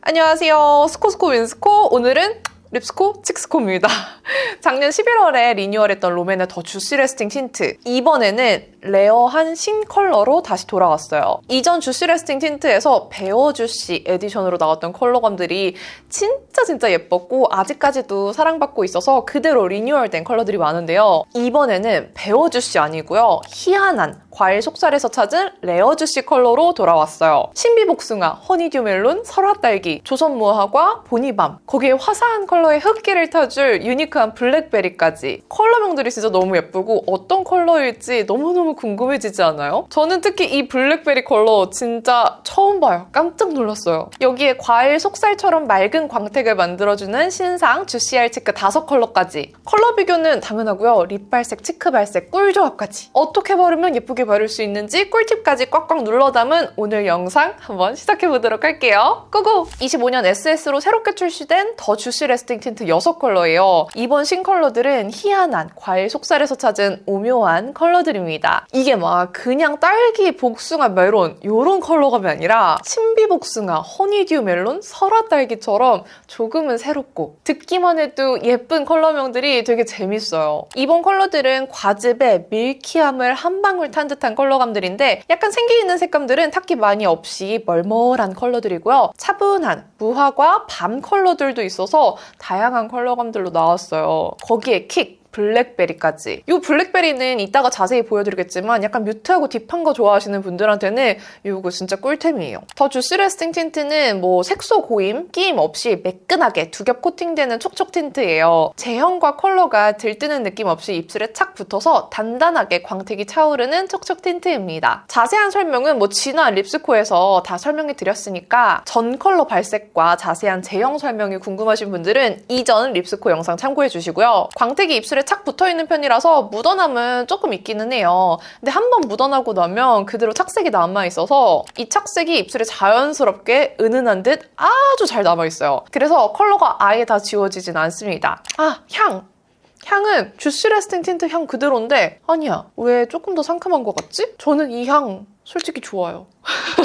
안녕하세요. 스코스코 윈스코. 오늘은 립스코 칙스코입니다. 작년 11월에 리뉴얼했던 롬앤의 더 주시 레스팅 틴트. 이번에는 레어한 신컬러로 다시 돌아왔어요. 이전 주시 레스팅 틴트에서 베어 주시 에디션으로 나왔던 컬러감들이 진짜 예뻤고 아직까지도 사랑받고 있어서 그대로 리뉴얼된 컬러들이 많은데요. 이번에는 베어 주시 아니고요. 희한한 과일 속살에서 찾은 레어 주시 컬러로 돌아왔어요. 신비복숭아, 허니듀 멜론, 설화딸기, 조선무화과, 보니밤, 거기에 화사한 컬러의 흑기를 타줄 유니크한 블랙베리까지. 컬러명들이 진짜 너무 예쁘고 어떤 컬러일지 너무너무 궁금해지지 않아요? 저는 특히 이 블랙베리 컬러 진짜 처음 봐요. 깜짝 놀랐어요. 여기에 과일 속살처럼 맑은 광택을 만들어주는 신상 주시알 치크 5컬러까지. 컬러 비교는 당연하고요. 립발색, 치크발색, 꿀조합까지. 어떻게 바르면 예쁘게 바를 수 있는지 꿀팁까지 꽉꽉 눌러 담은 오늘 영상 한번 시작해보도록 할게요. 고고! 25년 SS로 새롭게 출시된 더 주시 레스팅 틴트 6컬러예요. 이번 신컬러들은 희한한 과일 속살에서 찾은 오묘한 컬러들입니다. 이게 막 그냥 딸기, 복숭아, 멜론 이런 컬러감이 아니라 신비복숭아, 허니듀 멜론, 설화딸기처럼 조금은 새롭고 듣기만 해도 예쁜 컬러명들이 되게 재밌어요. 이번 컬러들은 과즙에 밀키함을 한 방울 탄 듯한 컬러감들인데 약간 생기 있는 색감들은 탁기 많이 없이 멀멀한 컬러들이고요. 차분한 무화과, 밤 컬러들도 있어서 다양한 컬러감들로 나왔어요. 거기에 킥! 블랙베리까지. 이 블랙베리는 이따가 자세히 보여드리겠지만 약간 뮤트하고 딥한 거 좋아하시는 분들한테는 이거 진짜 꿀템이에요. 더 주시 레스팅 틴트는 뭐 색소 고임, 끼임 없이 매끈하게 두 겹 코팅되는 촉촉 틴트예요. 제형과 컬러가 들뜨는 느낌 없이 입술에 착 붙어서 단단하게 광택이 차오르는 촉촉 틴트입니다. 자세한 설명은 뭐 지난 립스코에서 다 설명해 드렸으니까 전 컬러 발색과 자세한 제형 설명이 궁금하신 분들은 이전 립스코 영상 참고해 주시고요. 광택이 입술에 착 붙어있는 편이라서 묻어남은 조금 있기는 해요. 근데 한번 묻어나고 나면 그대로 착색이 남아있어서 이 착색이 입술에 자연스럽게 은은한 듯 아주 잘 남아있어요. 그래서 컬러가 아예 다 지워지진 않습니다. 향은 주시 레스팅 틴트 향 그대로인데 아니야, 왜 조금 더 상큼한 것 같지? 저는 이 향 솔직히 좋아요.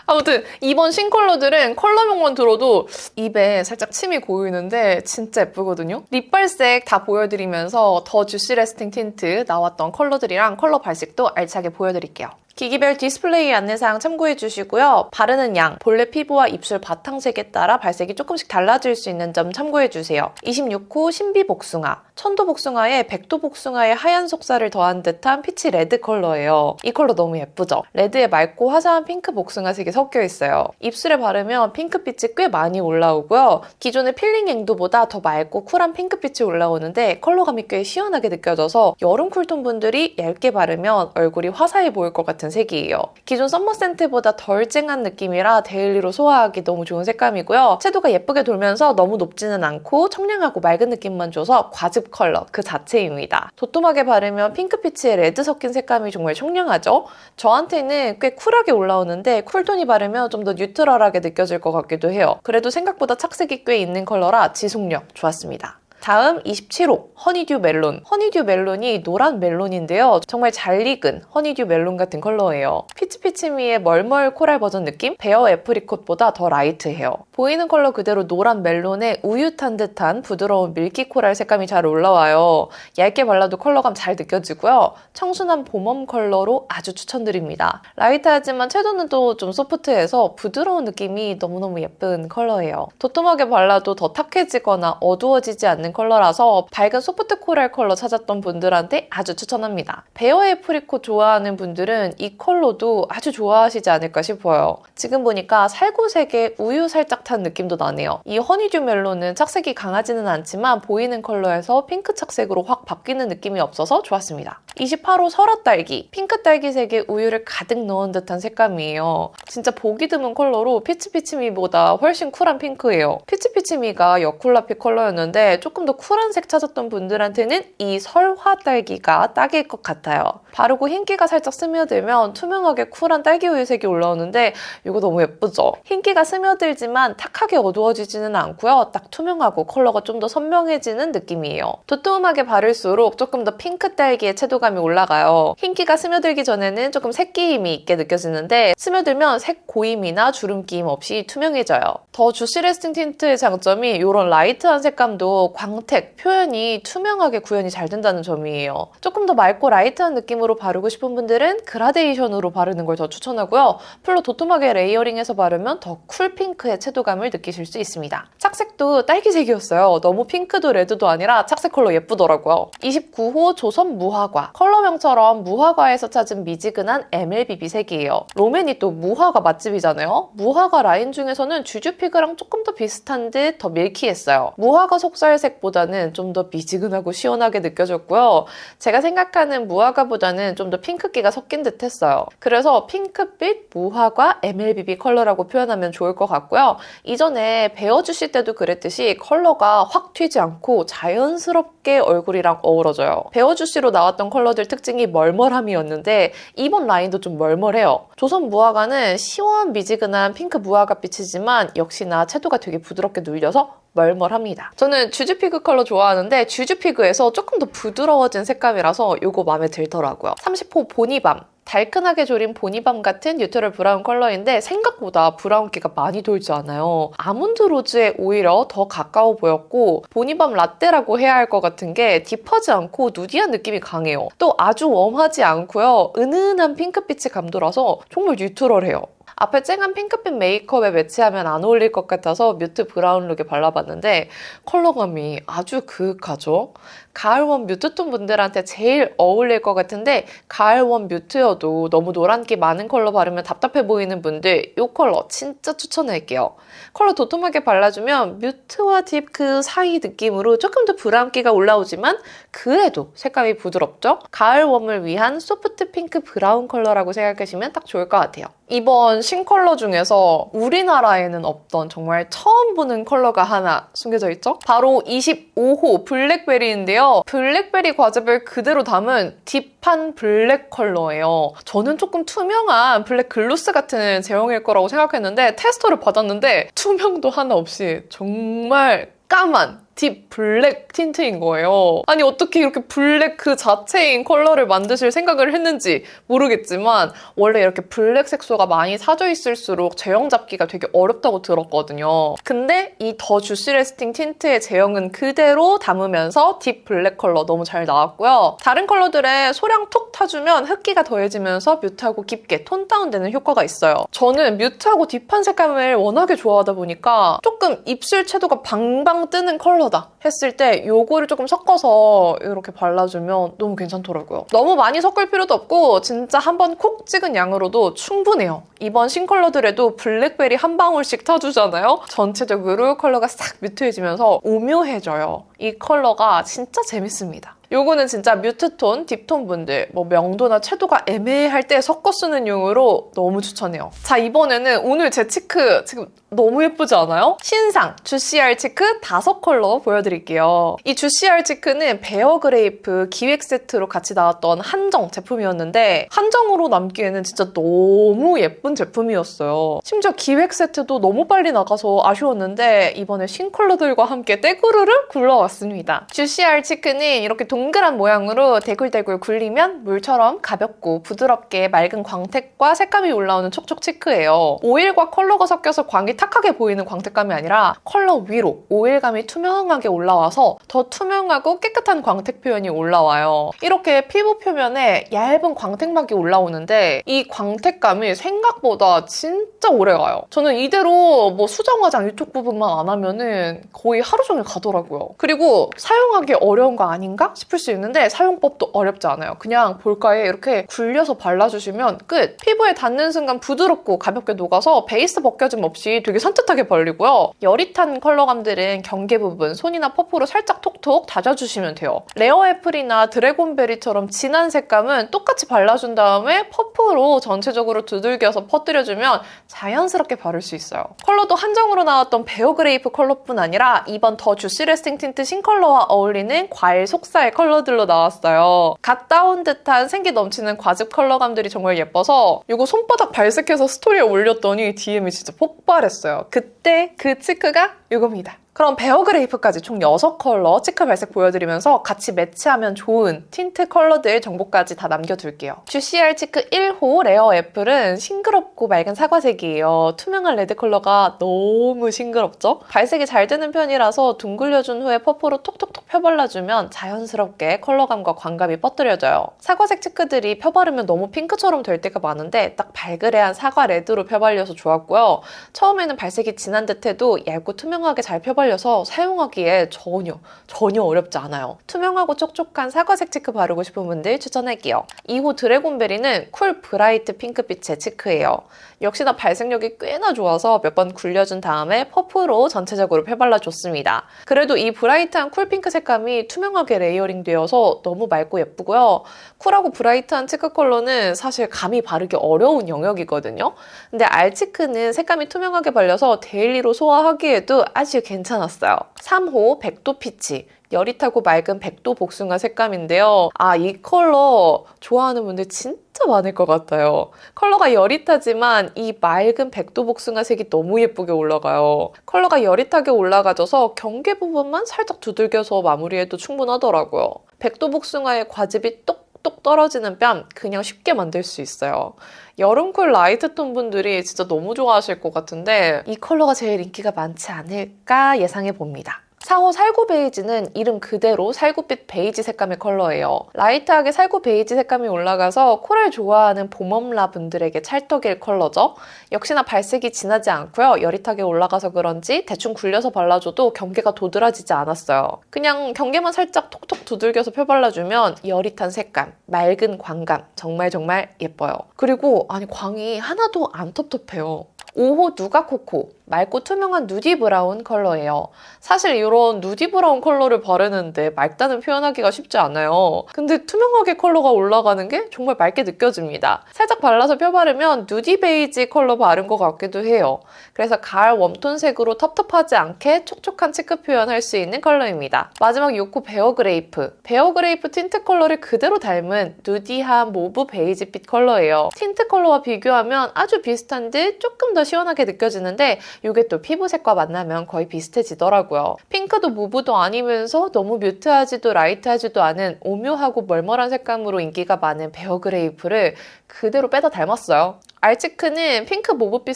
아무튼 이번 신컬러들은 컬러명만 들어도 입에 살짝 침이 고이는데 진짜 예쁘거든요. 립발색 다 보여드리면서 더 주시 레스팅 틴트 나왔던 컬러들이랑 컬러 발색도 알차게 보여드릴게요. 기기별 디스플레이 안내사항 참고해주시고요. 바르는 양, 본래 피부와 입술 바탕색에 따라 발색이 조금씩 달라질 수 있는 점 참고해주세요. 26호 신비복숭아, 천도복숭아에 백도복숭아의 하얀 속살을 더한 듯한 피치 레드 컬러예요. 이 컬러 너무 예쁘죠? 레드에 맑고 화사한 핑크 복숭아색이 섞여 있어요. 입술에 바르면 핑크빛이 꽤 많이 올라오고요. 기존의 필링 앵두보다 더 맑고 쿨한 핑크빛이 올라오는데 컬러감이 꽤 시원하게 느껴져서 여름 쿨톤 분들이 얇게 바르면 얼굴이 화사해 보일 것 같은 색이에요. 기존 썸머 센트보다 덜 쨍한 느낌이라 데일리로 소화하기 너무 좋은 색감이고요. 채도가 예쁘게 돌면서 너무 높지는 않고 청량하고 맑은 느낌만 줘서 과즙 컬러 그 자체입니다. 도톰하게 바르면 핑크빛에 레드 섞인 색감이 정말 청량하죠? 저한테는 꽤 쿨하게 올라오는데 쿨톤이 바르면 좀 더 뉴트럴하게 느껴질 것 같기도 해요. 그래도 생각보다 착색이 꽤 있는 컬러라 지속력 좋았습니다. 다음 27호 허니듀 멜론. 허니듀 멜론이 노란 멜론인데요. 정말 잘 익은 허니듀 멜론 같은 컬러예요. 피치피치미의 멀멀 코랄 버전 느낌? 베어 애프리콧보다 더 라이트해요. 보이는 컬러 그대로 노란 멜론에 우유 탄 듯한 부드러운 밀키 코랄 색감이 잘 올라와요. 얇게 발라도 컬러감 잘 느껴지고요. 청순한 봄웜 컬러로 아주 추천드립니다. 라이트하지만 채도는 또 좀 소프트해서 부드러운 느낌이 너무너무 예쁜 컬러예요. 도톰하게 발라도 더 탁해지거나 어두워지지 않는 컬러라서 밝은 소프트 코랄 컬러 찾았던 분들한테 아주 추천합니다. 베어 애프리콧 좋아하는 분들은 이 컬러도 아주 좋아하시지 않을까 싶어요. 지금 보니까 살구색에 우유 살짝 탄 느낌도 나네요. 이 허니듀 멜론은 착색이 강하지는 않지만 보이는 컬러에서 핑크 착색으로 확 바뀌는 느낌이 없어서 좋았습니다. 28호 설화딸기. 핑크 딸기색에 우유를 가득 넣은 듯한 색감이에요. 진짜 보기 드문 컬러로 피치피치미보다 훨씬 쿨한 핑크예요. 피치피치미가 여쿨라피 컬러였는데 조금 조금 더 쿨한 색 찾았던 분들한테는 이 설화 딸기가 딱일 것 같아요. 바르고 흰기가 살짝 스며들면 투명하게 쿨한 딸기 우유 색이 올라오는데 이거 너무 예쁘죠? 흰기가 스며들지만 탁하게 어두워지지는 않고요. 딱 투명하고 컬러가 좀 더 선명해지는 느낌이에요. 도톰하게 바를수록 조금 더 핑크 딸기의 채도감이 올라가요. 흰기가 스며들기 전에는 조금 색기임이 있게 느껴지는데 스며들면 색 고임이나 주름 끼임 없이 투명해져요. 더 주시 레스팅 틴트의 장점이 이런 라이트한 색감도 광택, 표현이 투명하게 구현이 잘 된다는 점이에요. 조금 더 맑고 라이트한 느낌으로 바르고 싶은 분들은 그라데이션으로 바르는 걸 더 추천하고요. 풀로 도톰하게 레이어링해서 바르면 더 쿨핑크의 채도감을 느끼실 수 있습니다. 착색도 딸기색이었어요. 너무 핑크도 레드도 아니라 착색 컬러 예쁘더라고요. 29호 조선 무화과. 컬러명처럼 무화과에서 찾은 미지근한 MLBB 색이에요. 롬앤이 또 무화과 맛집이잖아요. 무화과 라인 중에서는 주주피그랑 조금 더 비슷한 듯 더 밀키했어요. 무화과 속살색보다는 좀 더 미지근하고 시원하게 느껴졌고요. 제가 생각하는 무화과보다는 좀 더 핑크기가 섞인 듯 했어요. 그래서 핑크빛 무화과 MLBB 컬러라고 표현하면 좋을 것 같고요. 이전에 베어주시 때도 그랬듯이 컬러가 확 튀지 않고 자연스럽게 얼굴이랑 어우러져요. 베어주시로 나왔던 컬러들 특징이 멀멀함이었는데 이번 라인도 좀 멀멀해요. 조선 무화과는 시원 미지근한 핑크 무화과빛이지만 역시나 채도가 되게 부드럽게 눌려서 멀멀합니다. 저는 주주피그 컬러 좋아하는데 주주피그에서 조금 더 부드러워진 색감이라서 이거 마음에 들더라고요. 30호 보니밤. 달큰하게 조린 보니밤 같은 뉴트럴 브라운 컬러인데 생각보다 브라운기가 많이 돌지 않아요. 아몬드 로즈에 오히려 더 가까워 보였고 보니밤 라떼라고 해야 할 것 같은 게 딥하지 않고 누디한 느낌이 강해요. 또 아주 웜하지 않고요. 은은한 핑크빛이 감돌아서 정말 뉴트럴해요. 앞에 쨍한 핑크빛 메이크업에 매치하면 안 어울릴 것 같아서 뮤트 브라운 룩에 발라봤는데 컬러감이 아주 그윽하죠? 가을웜 뮤트톤 분들한테 제일 어울릴 것 같은데 가을웜 뮤트여도 너무 노란기 많은 컬러 바르면 답답해 보이는 분들 이 컬러 진짜 추천할게요. 컬러 도톰하게 발라주면 뮤트와 딥 그 사이 느낌으로 조금 더 브라운기가 올라오지만 그래도 색감이 부드럽죠? 가을웜을 위한 소프트 핑크 브라운 컬러라고 생각하시면 딱 좋을 것 같아요. 이번 신컬러 중에서 우리나라에는 없던 정말 처음 보는 컬러가 하나 숨겨져 있죠? 바로 25호 블랙베리인데요. 블랙베리 과즙을 그대로 담은 딥한 블랙 컬러예요. 저는 조금 투명한 블랙 글로스 같은 제형일 거라고 생각했는데 테스터를 받았는데 투명도 하나 없이 정말 까만 딥 블랙 틴트인 거예요. 아니 어떻게 이렇게 블랙 그 자체인 컬러를 만드실 생각을 했는지 모르겠지만 원래 이렇게 블랙 색소가 많이 사져 있을수록 제형 잡기가 되게 어렵다고 들었거든요. 근데 이 더 주시 레스팅 틴트의 제형은 그대로 담으면서 딥 블랙 컬러 너무 잘 나왔고요. 다른 컬러들에 소량 톡 타주면 흑기가 더해지면서 뮤트하고 깊게 톤 다운되는 효과가 있어요. 저는 뮤트하고 딥한 색감을 워낙에 좋아하다 보니까 조금 입술 채도가 방방 뜨는 컬러 했을 때 요거를 조금 섞어서 이렇게 발라주면 너무 괜찮더라고요. 너무 많이 섞을 필요도 없고 진짜 한번 콕 찍은 양으로도 충분해요. 이번 신컬러들에도 블랙베리 한 방울씩 타주잖아요. 전체적으로 컬러가 싹 뮤트해지면서 오묘해져요. 이 컬러가 진짜 재밌습니다. 요거는 진짜 뮤트톤, 딥톤 분들 뭐 명도나 채도가 애매할 때 섞어 쓰는 용으로 너무 추천해요. 자, 이번에는 오늘 제 치크 지금 너무 예쁘지 않아요? 신상 주시알 치크 5컬러 보여드릴게요. 이 주시알 치크는 베어그레이프 기획 세트로 같이 나왔던 한정 제품이었는데 한정으로 남기에는 진짜 너무 예쁜 제품이었어요. 심지어 기획 세트도 너무 빨리 나가서 아쉬웠는데 이번에 신컬러들과 함께 떼구르르 굴러왔습니다. 주시알 치크는 이렇게 동그란 모양으로 대굴대굴 굴리면 물처럼 가볍고 부드럽게 맑은 광택과 색감이 올라오는 촉촉 치크예요. 오일과 컬러가 섞여서 광이 탁하게 보이는 광택감이 아니라 컬러 위로 오일감이 투명하게 올라와서 더 투명하고 깨끗한 광택 표현이 올라와요. 이렇게 피부 표면에 얇은 광택막이 올라오는데 이 광택감이 생각보다 진짜 오래가요. 저는 이대로 뭐 수정 화장 이쪽 부분만 안 하면은 거의 하루 종일 가더라고요. 그리고 사용하기 어려운 거 아닌가 싶을 수 있는데 사용법도 어렵지 않아요. 그냥 볼까에 이렇게 굴려서 발라주시면 끝! 피부에 닿는 순간 부드럽고 가볍게 녹아서 베이스 벗겨짐 없이 되게 산뜻하게 발리고요. 열이 탄 컬러감들은 경계 부분, 손이나 퍼프로 살짝 톡톡 다져주시면 돼요. 레어 애플이나 드래곤베리처럼 진한 색감은 똑같이 발라준 다음에 퍼프로 전체적으로 두들겨서 퍼뜨려주면 자연스럽게 바를 수 있어요. 컬러도 한정으로 나왔던 베어 그레이프 컬러뿐 아니라 이번 더 주시 레스팅 틴트 신컬러와 어울리는 과일 속살 컬러들로 나왔어요. 갓 따온 듯한 생기 넘치는 과즙 컬러감들이 정말 예뻐서 이거 손바닥 발색해서 스토리에 올렸더니 DM이 진짜 폭발했어요. 그때 그 치크가 이겁니다. 그럼 베어 그레이프까지 총 6컬러 치크 발색 보여드리면서 같이 매치하면 좋은 틴트 컬러들 정보까지 다 남겨둘게요. 주시알 치크 1호 레어 애플은 싱그럽고 맑은 사과색이에요. 투명한 레드 컬러가 너무 싱그럽죠? 발색이 잘 되는 편이라서 둥글려준 후에 퍼프로 톡톡톡 펴발라주면 자연스럽게 컬러감과 광감이 뻗들여져요. 사과색 치크들이 펴바르면 너무 핑크처럼 될 때가 많은데 딱 발그레한 사과 레드로 펴발려서 좋았고요. 처음에는 발색이 진한 듯해도 얇고 투명하게 잘 펴발려서 사용하기에 전혀 어렵지 않아요. 투명하고 촉촉한 사과색 치크 바르고 싶은 분들 추천할게요. 2호 드래곤베리는 쿨 브라이트 핑크빛의 치크예요. 역시나 발색력이 꽤나 좋아서 몇 번 굴려준 다음에 퍼프로 전체적으로 펴발라줬습니다. 그래도 이 브라이트한 쿨핑크 색감이 투명하게 레이어링 되어서 너무 맑고 예쁘고요. 쿨하고 브라이트한 치크 컬러는 사실 감히 바르기 어려운 영역이거든요. 근데 알치크는 색감이 투명하게 발려서 데일리로 소화하기에도 아주 괜찮았어요. 3호 백도 피치. 열이 타고 맑은 백도 복숭아 색감인데요. 이 컬러 좋아하는 분들 진짜 많을 것 같아요. 컬러가 열이 타지만 이 맑은 백도 복숭아 색이 너무 예쁘게 올라가요. 컬러가 열이 타게 올라가져서 경계 부분만 살짝 두들겨서 마무리해도 충분하더라고요. 백도 복숭아의 과즙이 똑똑 떨어지는 뺨 그냥 쉽게 만들 수 있어요. 여름쿨 라이트톤 분들이 진짜 너무 좋아하실 것 같은데 이 컬러가 제일 인기가 많지 않을까 예상해봅니다. 4호 살구 베이지는 이름 그대로 살구빛 베이지 색감의 컬러예요. 라이트하게 살구 베이지 색감이 올라가서 코랄 좋아하는 봄엄라 분들에게 찰떡일 컬러죠. 역시나 발색이 진하지 않고요. 여릿하게 올라가서 그런지 대충 굴려서 발라줘도 경계가 도드라지지 않았어요. 그냥 경계만 살짝 톡톡 두들겨서 펴발라주면 여릿한 색감, 맑은 광감 정말 예뻐요. 그리고 광이 하나도 안 텁텁해요. 5호 누가코코, 맑고 투명한 누디 브라운 컬러예요. 사실 이런 누디 브라운 컬러를 바르는데 맑다는 표현하기가 쉽지 않아요. 근데 투명하게 컬러가 올라가는 게 정말 맑게 느껴집니다. 살짝 발라서 펴바르면 누디 베이지 컬러 바른 것 같기도 해요. 그래서 가을 웜톤색으로 텁텁하지 않게 촉촉한 치크 표현할 수 있는 컬러입니다. 마지막 6호 베어 그레이프. 베어 그레이프 틴트 컬러를 그대로 닮은 누디한 모브 베이지빛 컬러예요. 틴트 컬러와 비교하면 아주 비슷한 듯 조금 더 시원하게 느껴지는데 이게 또 피부색과 만나면 거의 비슷해지더라고요. 핑크도 무브도 아니면서 너무 뮤트하지도 라이트하지도 않은 오묘하고 멀멀한 색감으로 인기가 많은 베어 그레이프를 그대로 빼다 닮았어요. 알치크는 핑크 모브빛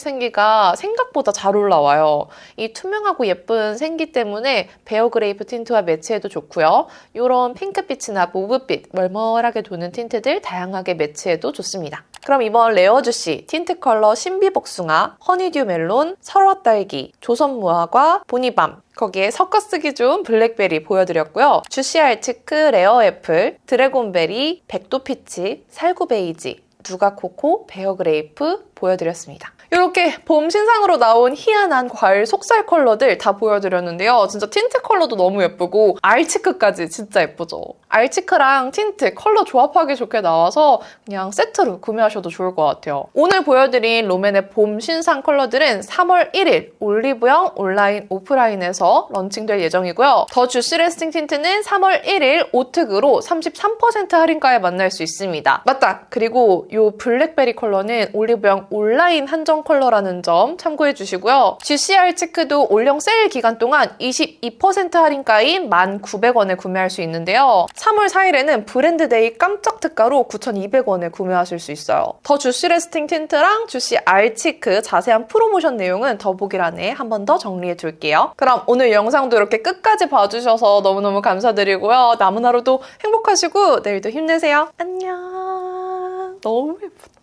생기가 생각보다 잘 올라와요. 이 투명하고 예쁜 생기 때문에 베어 그레이프 틴트와 매치해도 좋고요. 이런 핑크빛이나 모브빛, 멀멀하게 도는 틴트들 다양하게 매치해도 좋습니다. 그럼 이번 레어주시 틴트 컬러 신비복숭아, 허니듀 멜론, 설화딸기, 조선무화과, 보니밤 거기에 섞어 쓰기 좋은 블랙베리 보여드렸고요. 주시 알치크, 레어 애플, 드래곤베리, 백도피치, 살구베이지, 누가코코, 베어 그레이프 보여드렸습니다. 이렇게 봄 신상으로 나온 희한한 과일 속살 컬러들 다 보여드렸는데요. 진짜 틴트 컬러도 너무 예쁘고 알치크까지 진짜 예쁘죠? 알치크랑 틴트 컬러 조합하기 좋게 나와서 그냥 세트로 구매하셔도 좋을 것 같아요. 오늘 보여드린 롬앤의 봄 신상 컬러들은 3월 1일 올리브영 온라인 오프라인에서 런칭될 예정이고요. 더 주시 레스팅 틴트는 3월 1일 오특으로 33% 할인가에 만날 수 있습니다. 맞다! 그리고 이 블랙베리 컬러는 올리브영 온라인 한정 컬러라는 점 참고해 주시고요. GCR 치크도 올영 세일 기간 동안 22% 할인가인 1,900원에 구매할 수 있는데요. 3월 4일에는 브랜드데이 깜짝 특가로 9,200원에 구매하실 수 있어요. 더 주시 레스팅 틴트랑 주시 알 치크 자세한 프로모션 내용은 더보기란에 한 번 더 정리해 둘게요. 그럼 오늘 영상도 이렇게 끝까지 봐주셔서 너무너무 감사드리고요. 남은 하루도 행복하시고 내일도 힘내세요. 안녕. 너무 예쁘다.